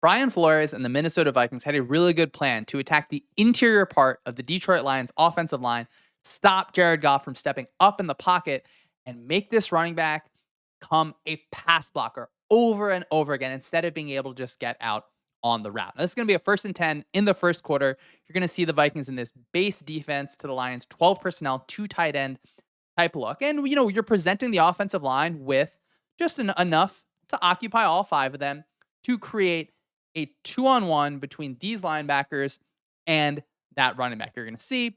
Brian Flores and the Minnesota Vikings had a really good plan to attack the interior part of the Detroit Lions offensive line, stop Jared Goff from stepping up in the pocket, and make this running back become a pass blocker over and over again instead of being able to just get out on the route. Now, this is going to be a 1st and 10 in the first quarter. You're going to see the Vikings in this base defense to the Lions, 12 personnel, 2 tight end type look. And, you're presenting the offensive line with just enough to occupy all 5 of them to create a 2-on-1 between these linebackers and that running back. You're going to see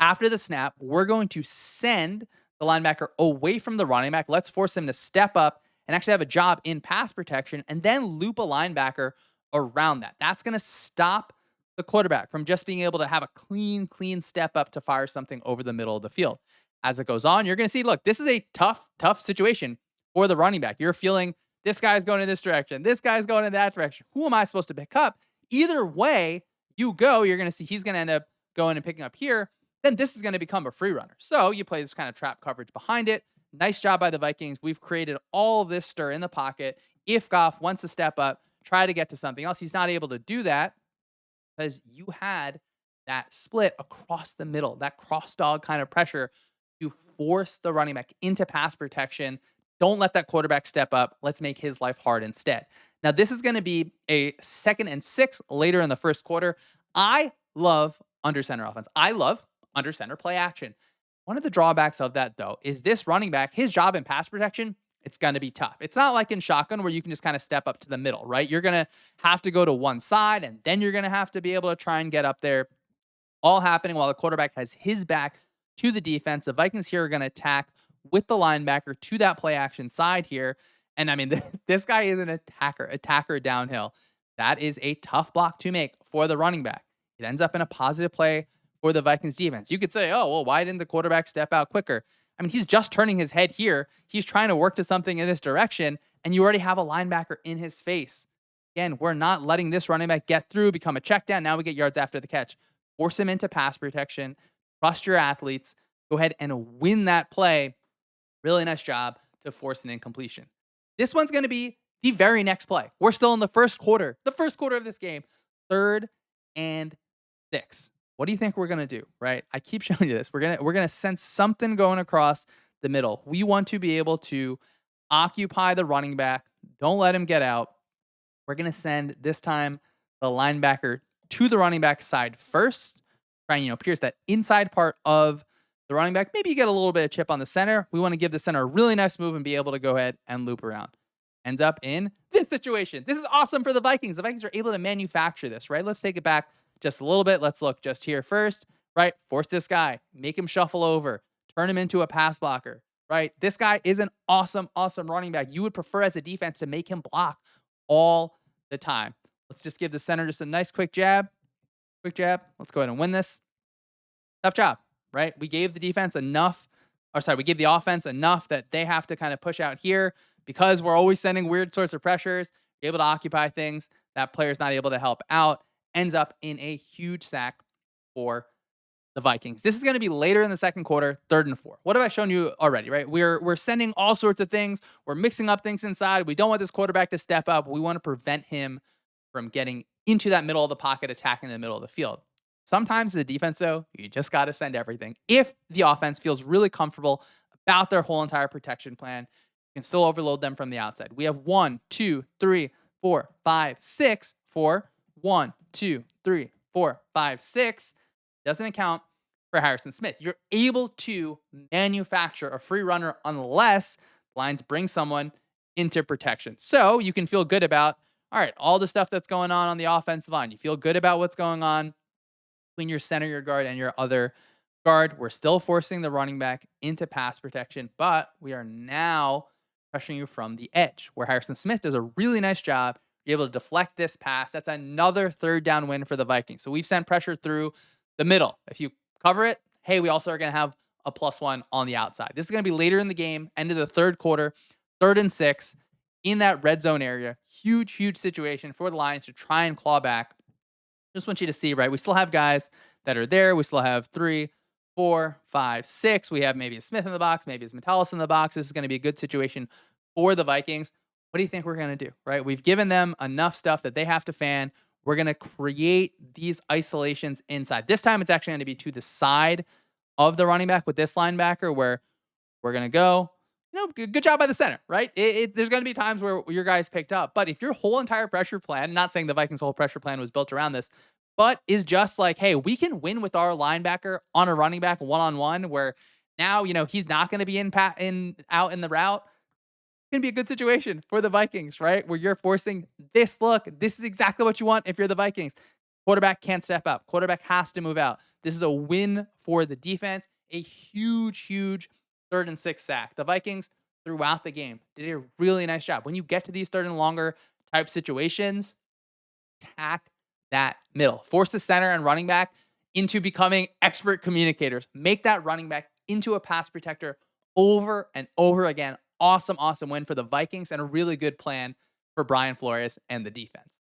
after the snap, we're going to send the linebacker away from the running back. Let's force him to step up and actually have a job in pass protection and then loop a linebacker around that. That's going to stop the quarterback from just being able to have a clean step up to fire something over the middle of the field. As it goes on, you're going to see, look, this is a tough situation for the running back. You're feeling this guy's going in this direction. This guy's going in that direction. Who am I supposed to pick up? Either way you go, you're going to see he's going to end up going and picking up here. Then this is going to become a free runner. So you play this kind of trap coverage behind it. Nice job by the Vikings. We've created all of this stir in the pocket. If Goff wants to step up, try to get to something else, he's not able to do that because you had that split across the middle, that cross dog kind of pressure to force the running back into pass protection. Don't let that quarterback step up. Let's make his life hard instead. Now, this is going to be a 2nd and 6 later in the first quarter. I love under center offense. I love under center play action. One of the drawbacks of that, though, is this running back, his job in pass protection, it's going to be tough. It's not like in shotgun where you can just kind of step up to the middle, right? You're going to have to go to one side, and then you're going to have to be able to try and get up there. All happening while the quarterback has his back to the defense. The Vikings here are going to attack with the linebacker to that play action side here. And I mean, this guy is an attacker downhill. That is a tough block to make for the running back. It ends up in a positive play for the Vikings defense. You could say, oh, well, why didn't the quarterback step out quicker? I mean, he's just turning his head here. He's trying to work to something in this direction, and you already have a linebacker in his face. Again, we're not letting this running back get through, become a check down. Now we get yards after the catch. Force him into pass protection. Trust your athletes. Go ahead and win that play. Really nice job to force an incompletion. This one's going to be the very next play. We're still in the first quarter of this game, 3rd and 6. What do you think we're going to do, right? I keep showing you this. We're going to sense something going across the middle. We want to be able to occupy the running back. Don't let him get out. We're going to send this time the linebacker to the running back side first. Try and, pierce that inside part of the running back. Maybe you get a little bit of chip on the center. We want to give the center a really nice move and be able to go ahead and loop around. Ends up in this situation. This is awesome for the Vikings. The Vikings are able to manufacture this, right? Let's take it back just a little bit. Let's look just here first, right? Force this guy, make him shuffle over, turn him into a pass blocker, right? This guy is an awesome running back. You would prefer as a defense to make him block all the time. Let's just give the center just a nice quick jab. Let's go ahead and win this. Tough job, right? We gave the defense enough, we gave the offense enough that they have to kind of push out here because we're always sending weird sorts of pressures. You're able to occupy things. That player's not able to help out. Ends up in a huge sack for the Vikings. This is going to be later in the second quarter, 3rd and 4. What have I shown you already, right? We're sending all sorts of things. We're mixing up things inside. We don't want this quarterback to step up. We want to prevent him from getting into that middle of the pocket, attacking the middle of the field. Sometimes the defense, though, you just got to send everything. If the offense feels really comfortable about their whole entire protection plan, you can still overload them from the outside. We have 1, 2, 3, 4, 5, 6 for 1, 2, 3, 4, 5, 6. Doesn't account for Harrison Smith. You're able to manufacture a free runner unless Lions bring someone into protection. So you can feel good about, all right, all the stuff that's going on the offensive line. You feel good about what's going on between your center, your guard, and your other guard. We're still forcing the running back into pass protection, but we are now pressuring you from the edge, where Harrison Smith does a really nice job. You're able to deflect this pass. That's another 3rd down win for the Vikings. So we've sent pressure through the middle. If you cover it, hey, we also are going to have a +1 on the outside. This is going to be later in the game, end of the 3rd quarter, 3rd and 6 in that red zone area. Huge situation for the Lions to try and claw back. Just want you to see, right? We still have guys that are there. We still have 3, 4, 5, 6. We have maybe a Smith in the box, maybe it's Metellus in the box. This is going to be a good situation for the Vikings. What do you think we're going to do? Right? We've given them enough stuff that they have to fan. We're going to create these isolations inside. This time it's actually going to be to the side of the running back with this linebacker where we're going to go. Good job by the center, right? There's going to be times where your guys picked up. But if your whole entire pressure plan, not saying the Vikings' whole pressure plan was built around this, but is just like, hey, we can win with our linebacker on a running back one-on-one where now, he's not going to be out in the route. It's going to be a good situation for the Vikings, right? Where you're forcing this look. This is exactly what you want if you're the Vikings. Quarterback can't step up. Quarterback has to move out. This is a win for the defense. A huge, huge 3rd and 6 sack. The Vikings throughout the game did a really nice job. When you get to these 3rd and longer type situations, attack that middle. Force the center and running back into becoming expert communicators. Make that running back into a pass protector over and over again. Awesome, awesome win for the Vikings and a really good plan for Brian Flores and the defense.